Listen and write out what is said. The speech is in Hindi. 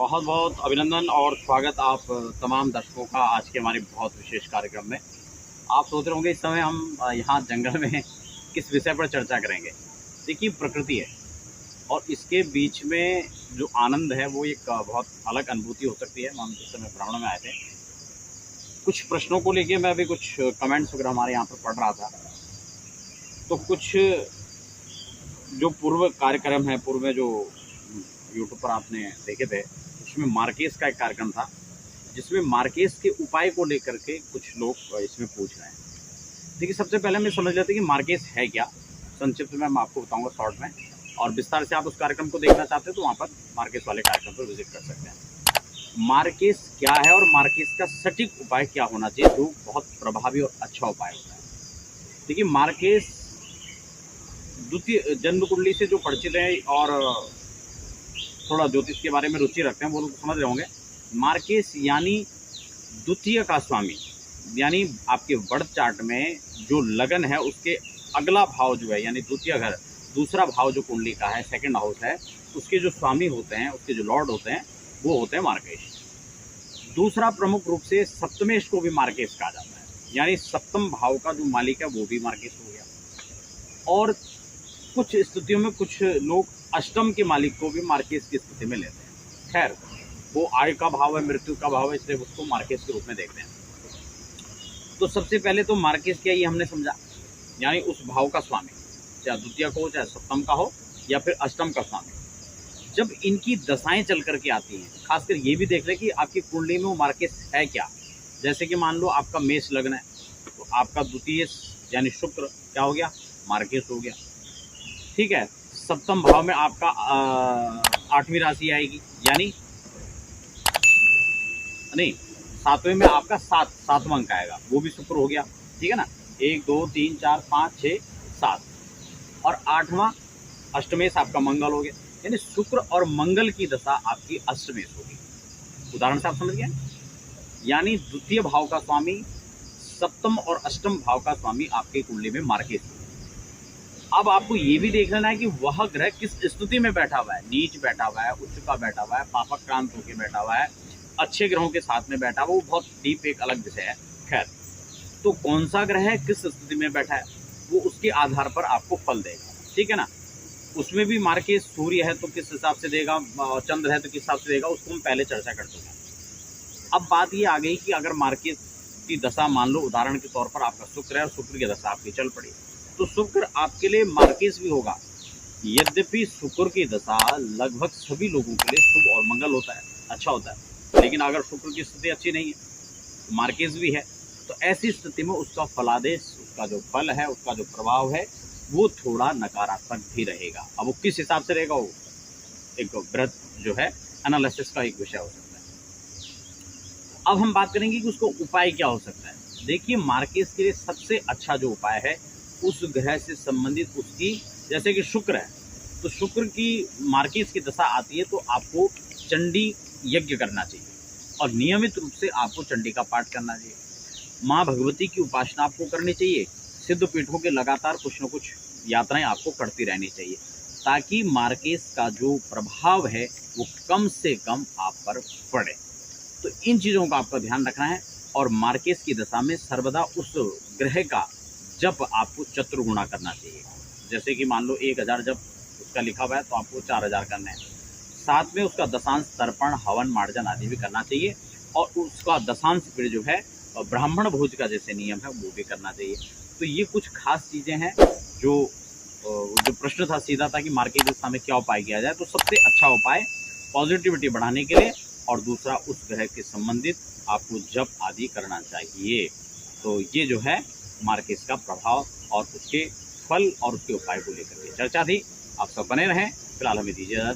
बहुत बहुत अभिनंदन और स्वागत आप तमाम दर्शकों का आज के हमारे बहुत विशेष कार्यक्रम में। आप सोच रहे होंगे इस समय हम यहाँ जंगल में किस विषय पर चर्चा करेंगे। देखिए, प्रकृति है और इसके बीच में जो आनंद है वो एक बहुत अलग अनुभूति हो सकती है। हम जिस समय भ्रमण में आए थे, कुछ प्रश्नों को लेके मैं भी कुछ कमेंट्स वगैरह हमारे यहाँ पर पढ़ रहा था, तो कुछ जो पूर्व कार्यक्रम है, पूर्व में जो यूट्यूब पर आपने देखे थे, उसमें मार्केस का एक कार्यक्रम था जिसमें मार्केस के उपाय को लेकर के कुछ लोग इसमें पूछ रहे हैं। देखिए, सबसे पहले हमें समझ लेते हैं कि मार्केस है क्या। संक्षिप्त में मैं आपको बताऊंगा शॉर्ट में, और विस्तार से आप उस कार्यक्रम को देखना चाहते हैं तो वहाँ पर मार्केस वाले कार्यक्रम पर विजिट कर सकते हैं। मार्केस क्या है और मार्केस का सटीक उपाय क्या होना चाहिए जो बहुत प्रभावी और अच्छा उपाय होता है। देखिए, मार्केस द्वितीय जन्म कुंडली से जो परिचित हैं और थोड़ा ज्योतिष के बारे में रुचि रखते हैं वो लोग समझ रहे होंगे। मार्केस यानी द्वितीय का स्वामी, यानी आपके बर्थ चार्ट में जो लगन है उसके अगला भाव जो है, यानी द्वितीय घर, दूसरा भाव जो कुंडली का है, सेकंड हाउस है, उसके जो स्वामी होते हैं, उसके जो लॉर्ड होते हैं, वो होते हैं मार्केस। दूसरा प्रमुख रूप से सप्तमेश को भी मार्केस कहा जाता है, यानी सप्तम भाव का जो मालिक है वो भी मार्केस हो गया। और कुछ स्थितियों में कुछ लोग अष्टम के मालिक को भी मार्केस की स्थिति में लेते हैं। खैर, वो आय का भाव है, मृत्यु का भाव है, इसलिए उसको मार्केस के रूप में देखते हैं। तो सबसे पहले तो मार्केस क्या, ये हमने समझा, यानी उस भाव का स्वामी, चाहे द्वितीय का हो, चाहे सप्तम का हो, या फिर अष्टम का स्वामी। जब इनकी दशाएं चल करके आती हैं, खासकर ये भी देख रहे कि आपकी कुंडली में वो मार्केस है क्या। जैसे कि मान लो आपका मेष लग्न है, तो आपका द्वितीय यानी शुक्र क्या हो गया, मार्केस हो गया। ठीक है, सप्तम भाव में आपका 8वीं राशि आएगी, यानी नहीं, 7वें में आपका सातवां अंक आएगा, वो भी शुक्र हो गया। ठीक है ना, 1 2 3 4 5 6 7, और 8वां अष्टमेश आपका मंगल हो गया, यानी शुक्र और मंगल की दशा आपकी अष्टमेश होगी। उदाहरण से आप समझ गए, यानी द्वितीय भाव का स्वामी, सप्तम और अष्टम भाव का स्वामी आपके कुंडली में मार्केस होगा। अब आपको ये भी देख लेना है कि वह ग्रह किस स्थिति में बैठा हुआ है, नीच बैठा हुआ है, उच्च का बैठा हुआ है, पापक्रांत होकर बैठा हुआ है, अच्छे ग्रहों के साथ में बैठा हुआ, वो बहुत डीप एक अलग विषय है। खैर, तो कौन सा ग्रह है, किस स्थिति में बैठा है, वो उसके आधार पर आपको फल देगा। ठीक है ना, उसमें भी मार्केस सूर्य है तो किस हिसाब से देगा, चंद्र है तो किस हिसाब से देगा, उसको हम पहले चर्चा कर चुके हैं। अब बात ये आ गई कि अगर मार्केस की दशा, मान लो उदाहरण के तौर पर आपका शुक्र है और शुक्र की दशा आपकी चल पड़ी, तो शुक्र आपके लिए मार्केस भी होगा। यद्यपि शुक्र की दशा लगभग सभी लोगों के लिए शुभ और मंगल होता है, अच्छा होता है, लेकिन अगर शुक्र की स्थिति अच्छी नहीं है तो मार्केस भी है, तो ऐसी स्थिति में उसका फलादेश, उसका जो फल है, उसका जो प्रभाव है, वो थोड़ा नकारात्मक भी रहेगा। अब वो किस हिसाब से रहेगा, वो एक बृहत जो है एनालिसिस का एक विषय हो सकता है। अब हम बात करेंगे कि उसको उपाय क्या हो सकता है। देखिए, मार्केस के लिए सबसे अच्छा जो उपाय है, उस ग्रह से संबंधित उसकी, जैसे कि शुक्र है, तो शुक्र की मार्केस की दशा आती है तो आपको चंडी यज्ञ करना चाहिए और नियमित रूप से आपको चंडी का पाठ करना चाहिए। माँ भगवती की उपासना आपको करनी चाहिए। सिद्ध पीठों के लगातार कुछ न कुछ यात्राएं आपको करती रहनी चाहिए, ताकि मार्केस का जो प्रभाव है वो कम से कम आप पर पड़े। तो इन चीज़ों का आपका ध्यान रखना है। और मार्केस की दशा में सर्वदा उस ग्रह का जप आपको चतुर्गुणा करना चाहिए। जैसे कि मान लो 1000 जप उसका लिखा हुआ है तो आपको 4000 करना है। साथ में उसका दशांश तर्पण, हवन, मार्जन आदि भी करना चाहिए, और उसका दशांश फिर जो है ब्राह्मण भोज का जैसे नियम है वो भी करना चाहिए। तो ये कुछ खास चीज़ें हैं जो प्रश्न था सीधा था कि मार्केस दशा में क्या उपाय किया जाए। तो सबसे अच्छा उपाय पॉजिटिविटी बढ़ाने के लिए, और दूसरा उस ग्रह के संबंधित आपको जप आदि करना चाहिए। तो ये जो है मार्केस का प्रभाव और उसके फल और उसके उपाय को लेकर के चर्चा थी। आप सब बने रहें। फिलहाल हमें दीजिए।